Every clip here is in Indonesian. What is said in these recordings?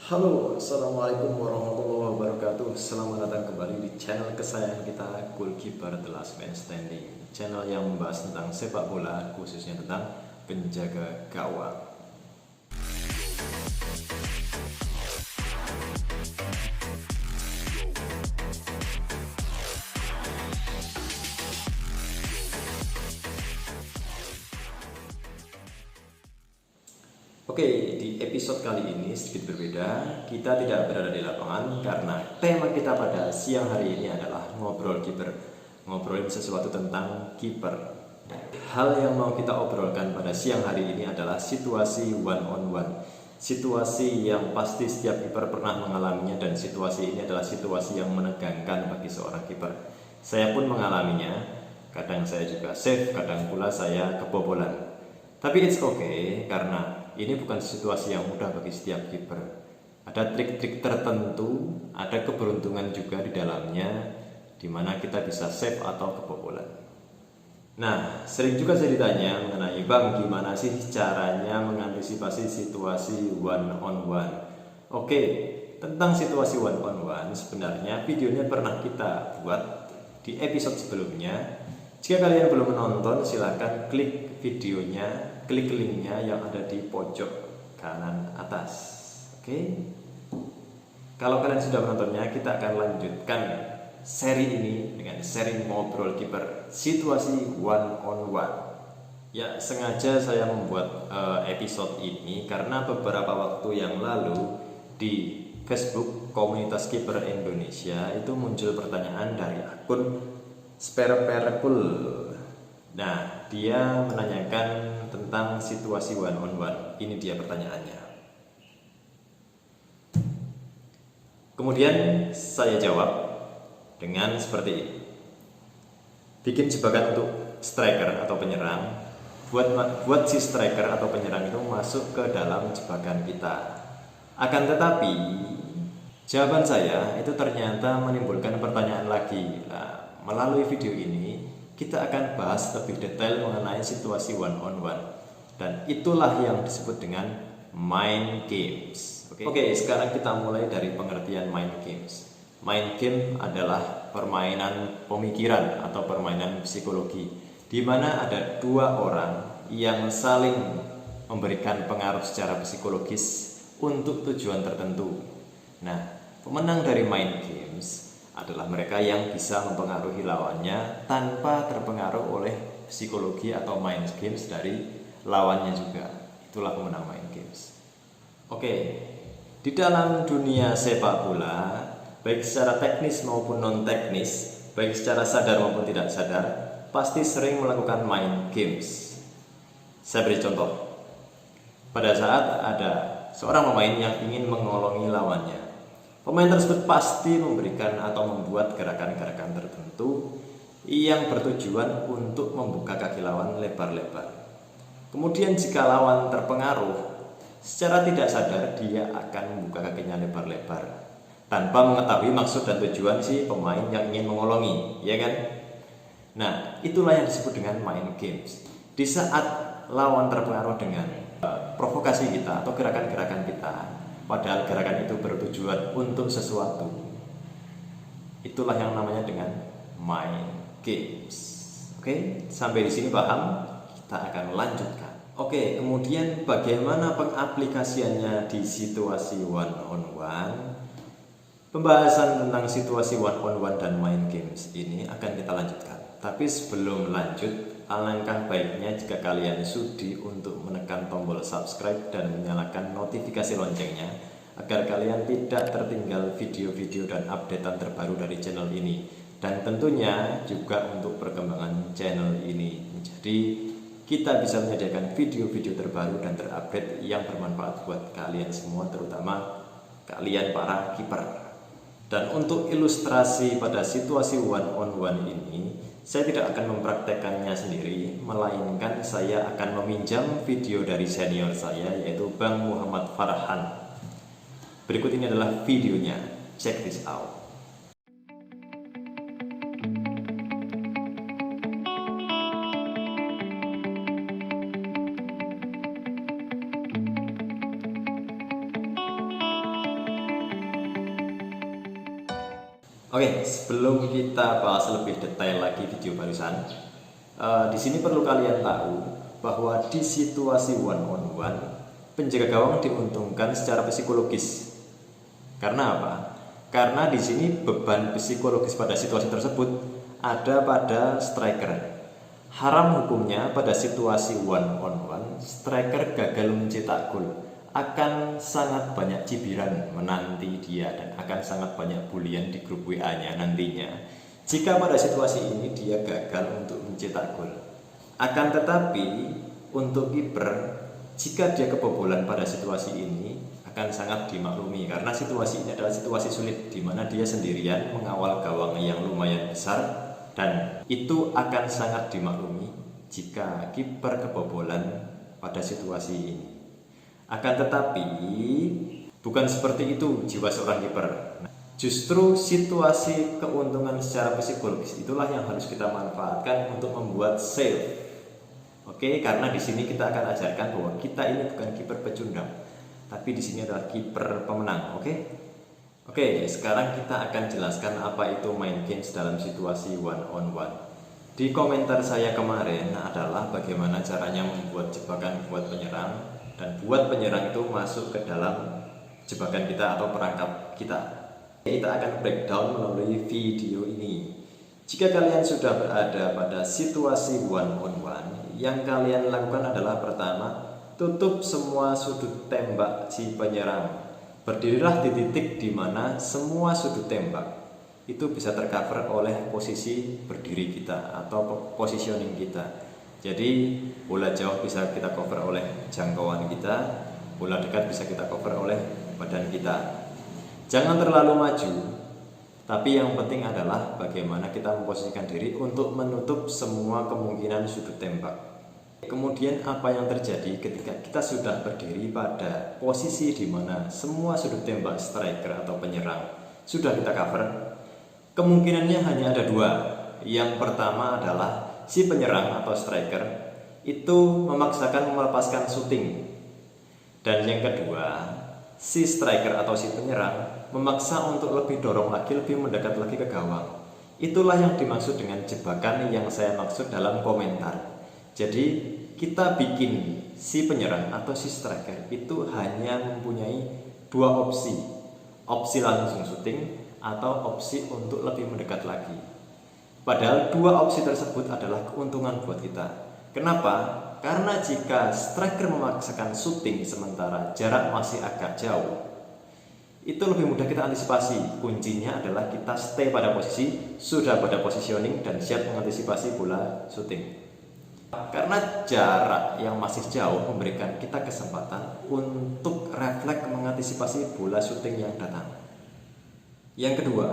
Halo, Assalamualaikum warahmatullahi wabarakatuh. Selamat datang kembali di channel kesayangan kita, Goalkeeper The Last Man Standing. Channel yang membahas tentang sepak bola, khususnya tentang penjaga gawang. Oke, di episode kali ini sedikit berbeda. Kita tidak berada di lapangan karena tema kita pada siang hari ini adalah ngobrol kiper. Ngobrolin sesuatu tentang kiper. Hal yang mau kita obrolkan pada siang hari ini adalah situasi one on one. Situasi yang pasti setiap kiper pernah mengalaminya, dan situasi ini adalah situasi yang menegangkan bagi seorang kiper. Saya pun mengalaminya. Kadang saya juga save, kadang pula saya kebobolan. Tapi it's okay karena ini bukan situasi yang mudah bagi setiap kiper. Ada trik-trik tertentu, ada keberuntungan juga di dalamnya, di mana kita bisa save atau kebobolan. Nah, sering juga saya ditanya mengenai, Bang, gimana sih caranya mengantisipasi situasi one on one? Oke, tentang situasi one on one sebenarnya videonya pernah kita buat di episode sebelumnya. Jika kalian belum menonton, silahkan klik videonya, klik linknya yang ada di pojok kanan atas. Oke. Kalau kalian sudah menontonnya, kita akan lanjutkan seri ini dengan seri ngobrol kiper, situasi one on one. Ya, sengaja saya membuat episode ini karena beberapa waktu yang lalu di Facebook komunitas kiper Indonesia itu muncul pertanyaan dari akun Sperperpul. Nah, dia menanyakan tentang situasi one on one. Ini dia pertanyaannya. Kemudian saya jawab dengan seperti ini. Bikin jebakan untuk striker atau penyerang. Buat si striker atau penyerang itu masuk ke dalam jebakan kita. Akan tetapi jawaban saya itu ternyata menimbulkan pertanyaan lagi. Nah, melalui video ini kita akan bahas lebih detail mengenai situasi one on one, dan itulah yang disebut dengan mind games. Oke, sekarang kita mulai dari pengertian mind games. Mind game adalah permainan pemikiran atau permainan psikologi, di mana ada dua orang yang saling memberikan pengaruh secara psikologis untuk tujuan tertentu. Nah, pemenang dari mind games adalah mereka yang bisa mempengaruhi lawannya tanpa terpengaruh oleh psikologi atau mind games dari lawannya juga. Itulah pemenang mind games. Oke, di dalam dunia sepak bola, baik secara teknis maupun non teknis, baik secara sadar maupun tidak sadar, pasti sering melakukan mind games. Saya beri contoh. Pada saat ada seorang pemain yang ingin mengolongi lawannya, pemain tersebut pasti memberikan atau membuat gerakan-gerakan tertentu yang bertujuan untuk membuka kaki lawan lebar-lebar. Kemudian jika lawan terpengaruh, secara tidak sadar dia akan membuka kakinya lebar-lebar tanpa mengetahui maksud dan tujuan si pemain yang ingin mengolongi, ya kan? Nah, itulah yang disebut dengan mind games. Di saat lawan terpengaruh dengan provokasi kita atau gerakan-gerakan kita, padahal gerakan itu bertujuan untuk sesuatu, itulah yang namanya dengan mind games. Oke, sampai di sini paham? Kita akan lanjutkan. Oke, kemudian bagaimana pengaplikasiannya di situasi one on one? Pembahasan tentang situasi one on one dan mind games ini akan kita lanjutkan. Tapi sebelum lanjut, alangkah baiknya jika kalian sudi untuk menekan tombol subscribe dan menyalakan notifikasi loncengnya, agar kalian tidak tertinggal video-video dan updatean terbaru dari channel ini, dan tentunya juga untuk perkembangan channel ini. Jadi kita bisa menyediakan video-video terbaru dan terupdate yang bermanfaat buat kalian semua, terutama kalian para kiper. Dan untuk ilustrasi pada situasi one on one ini, saya tidak akan mempraktekannya sendiri, melainkan saya akan meminjam video dari senior saya, yaitu Bang Muhammad Farhan. Berikut ini adalah videonya. Check this out. Oke, sebelum kita bahas lebih detail lagi video barusan, di sini perlu kalian tahu bahwa di situasi one on one, penjaga gawang diuntungkan secara psikologis. Karena apa? Karena di sini beban psikologis pada situasi tersebut ada pada striker. Haram hukumnya pada situasi one on one, striker gagal mencetak gol akan sangat banyak cibiran menanti dia dan akan sangat banyak bulian di grup WA-nya nantinya. Jika pada situasi ini dia gagal untuk mencetak gol. Akan tetapi untuk kiper, jika dia kebobolan pada situasi ini akan sangat dimaklumi karena situasi ini adalah situasi sulit di mana dia sendirian mengawal gawang yang lumayan besar dan itu akan sangat dimaklumi jika kiper kebobolan pada situasi ini. Akan tetapi bukan seperti itu jiwa seorang kiper. Justru situasi keuntungan secara psikologis itulah yang harus kita manfaatkan untuk membuat save. Oke, karena di sini kita akan ajarkan bahwa kita ini bukan kiper pecundang, tapi di sini adalah kiper pemenang. Oke, sekarang kita akan jelaskan apa itu main games dalam situasi one on one. Di komentar saya kemarin adalah bagaimana caranya membuat jebakan buat penyerang dan buat penyerang itu masuk ke dalam jebakan kita atau perangkap kita. Kita akan breakdown melalui video ini. Jika kalian sudah berada pada situasi one on one, yang kalian lakukan adalah pertama, tutup semua sudut tembak si penyerang. Berdirilah di titik di mana semua sudut tembak itu bisa tercover oleh posisi berdiri kita atau positioning kita. Jadi bola jauh bisa kita cover oleh jangkauan kita, bola dekat bisa kita cover oleh badan kita. Jangan terlalu maju, tapi yang penting adalah bagaimana kita memposisikan diri untuk menutup semua kemungkinan sudut tembak. Kemudian apa yang terjadi ketika kita sudah berdiri pada posisi di mana semua sudut tembak striker atau penyerang sudah kita cover? Kemungkinannya hanya ada dua. Yang pertama adalah si penyerang atau striker itu memaksakan melepaskan shooting. Dan yang kedua, si striker atau si penyerang memaksa untuk lebih dorong lagi, lebih mendekat lagi ke gawang. Itulah yang dimaksud dengan jebakan yang saya maksud dalam komentar. Jadi kita bikin si penyerang atau si striker itu hanya mempunyai dua opsi. Opsi langsung shooting atau opsi untuk lebih mendekat lagi. Padahal dua opsi tersebut adalah keuntungan buat kita. Kenapa? Karena jika striker memaksakan shooting sementara jarak masih agak jauh, itu lebih mudah kita antisipasi. Kuncinya adalah kita stay pada posisi, sudah pada positioning dan siap mengantisipasi bola shooting. Karena jarak yang masih jauh memberikan kita kesempatan untuk refleks mengantisipasi bola shooting yang datang. Yang kedua,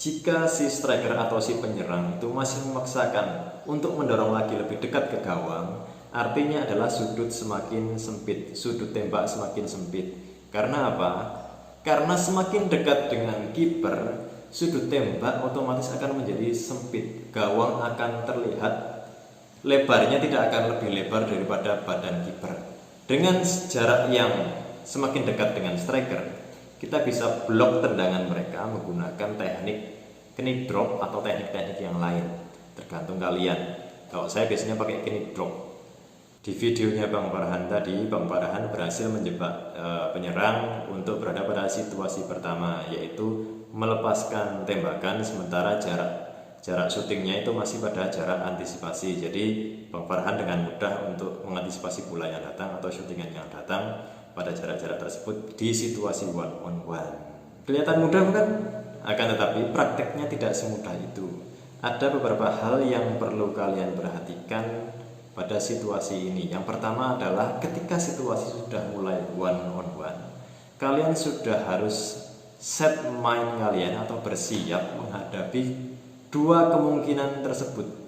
jika si striker atau si penyerang itu masih memaksakan untuk mendorong lagi lebih dekat ke gawang, artinya adalah sudut semakin sempit, sudut tembak semakin sempit. Karena apa? Karena semakin dekat dengan kiper, sudut tembak otomatis akan menjadi sempit. Gawang akan terlihat lebarnya tidak akan lebih lebar daripada badan kiper. Dengan jarak yang semakin dekat dengan striker, kita bisa blok tendangan mereka menggunakan teknik knee drop atau teknik-teknik yang lain, tergantung kalian. Kalau saya biasanya pakai knee drop. Di videonya Bang Farhan tadi, Bang Farhan berhasil menjebak penyerang untuk berada pada situasi pertama, yaitu melepaskan tembakan sementara jarak syutingnya itu masih pada jarak antisipasi. Jadi Bang Farhan dengan mudah untuk mengantisipasi bola yang datang atau syutingan yang datang pada jarak-jarak tersebut di situasi one on one. Kelihatan mudah bukan? Akan tetapi prakteknya tidak semudah itu. Ada beberapa hal yang perlu kalian perhatikan pada situasi ini. Yang pertama adalah ketika situasi sudah mulai one on one, kalian sudah harus set mind kalian atau bersiap menghadapi dua kemungkinan tersebut.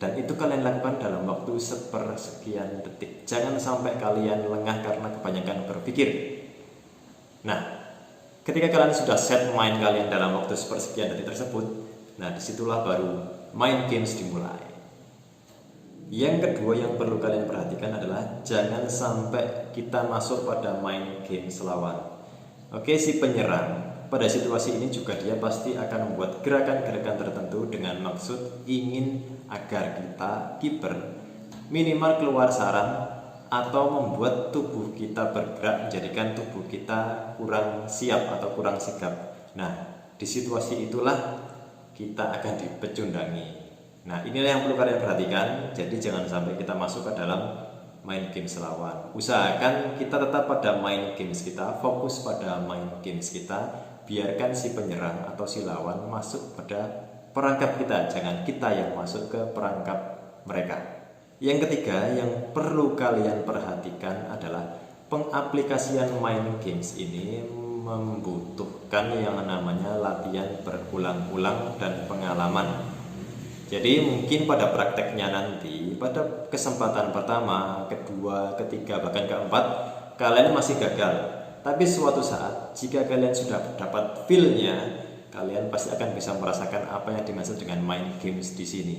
Dan itu kalian lakukan dalam waktu sepersekian detik. Jangan sampai kalian lengah karena kebanyakan berpikir. Nah, ketika kalian sudah set mind kalian dalam waktu sepersekian detik tersebut, nah disitulah baru main games dimulai. Yang kedua yang perlu kalian perhatikan adalah jangan sampai kita masuk pada main games lawan. Oke, si penyerang pada situasi ini juga dia pasti akan membuat gerakan-gerakan tertentu dengan maksud ingin agar kita kiper minimal keluar sarang atau membuat tubuh kita bergerak, menjadikan tubuh kita kurang siap atau kurang sigap. Nah, di situasi itulah kita akan dipecundangi. Nah, inilah yang perlu kalian perhatikan. Jadi jangan sampai kita masuk ke dalam main games lawan. Usahakan kita tetap pada main games kita, fokus pada main games kita. Biarkan si penyerang atau si lawan masuk pada perangkap kita, jangan kita yang masuk ke perangkap mereka. Yang ketiga yang perlu kalian perhatikan adalah pengaplikasian main games ini membutuhkan yang namanya latihan berulang-ulang dan pengalaman. Jadi mungkin pada prakteknya nanti, pada kesempatan pertama, kedua, ketiga, bahkan keempat, kalian masih gagal. Tapi suatu saat, jika kalian sudah dapat feel-nya, kalian pasti akan bisa merasakan apa yang dimaksud dengan main games di sini.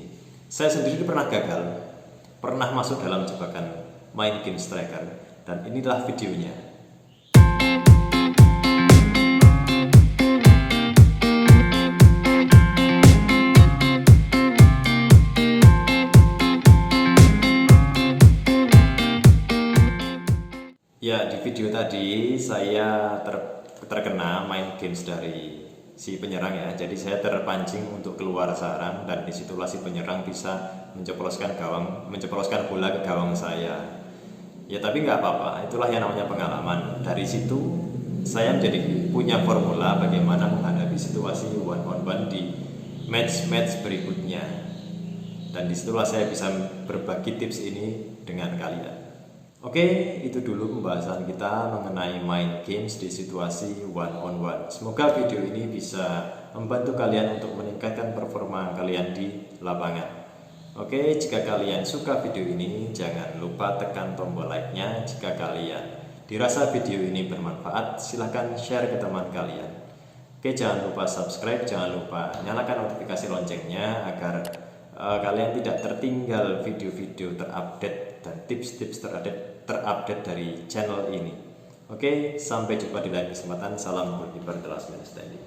Saya sendiri pernah gagal, pernah masuk dalam jebakan main game striker, dan inilah videonya. Ya, di video tadi saya terkena main games dari si penyerang ya. Jadi saya terpancing untuk keluar sarang dan disitulah si penyerang bisa menceploskan bola ke gawang saya. Ya tapi nggak apa-apa, itulah yang namanya pengalaman. Dari situ saya menjadi punya formula bagaimana menghadapi situasi one on one di match-match berikutnya. Dan disitulah saya bisa berbagi tips ini dengan kalian. Oke, itu dulu pembahasan kita mengenai main games di situasi one on one. Semoga video ini bisa membantu kalian untuk meningkatkan performa kalian di lapangan. Oke, jika kalian suka video ini, jangan lupa tekan tombol like-nya. Jika kalian dirasa video ini bermanfaat, silahkan share ke teman kalian. Oke, jangan lupa subscribe, jangan lupa nyalakan notifikasi loncengnya agar kalian tidak tertinggal video-video terupdate dan tips-tips terupdate dari channel ini. Oke, sampai jumpa di lain kesempatan. Salam goalkeeper The Last Man Standing.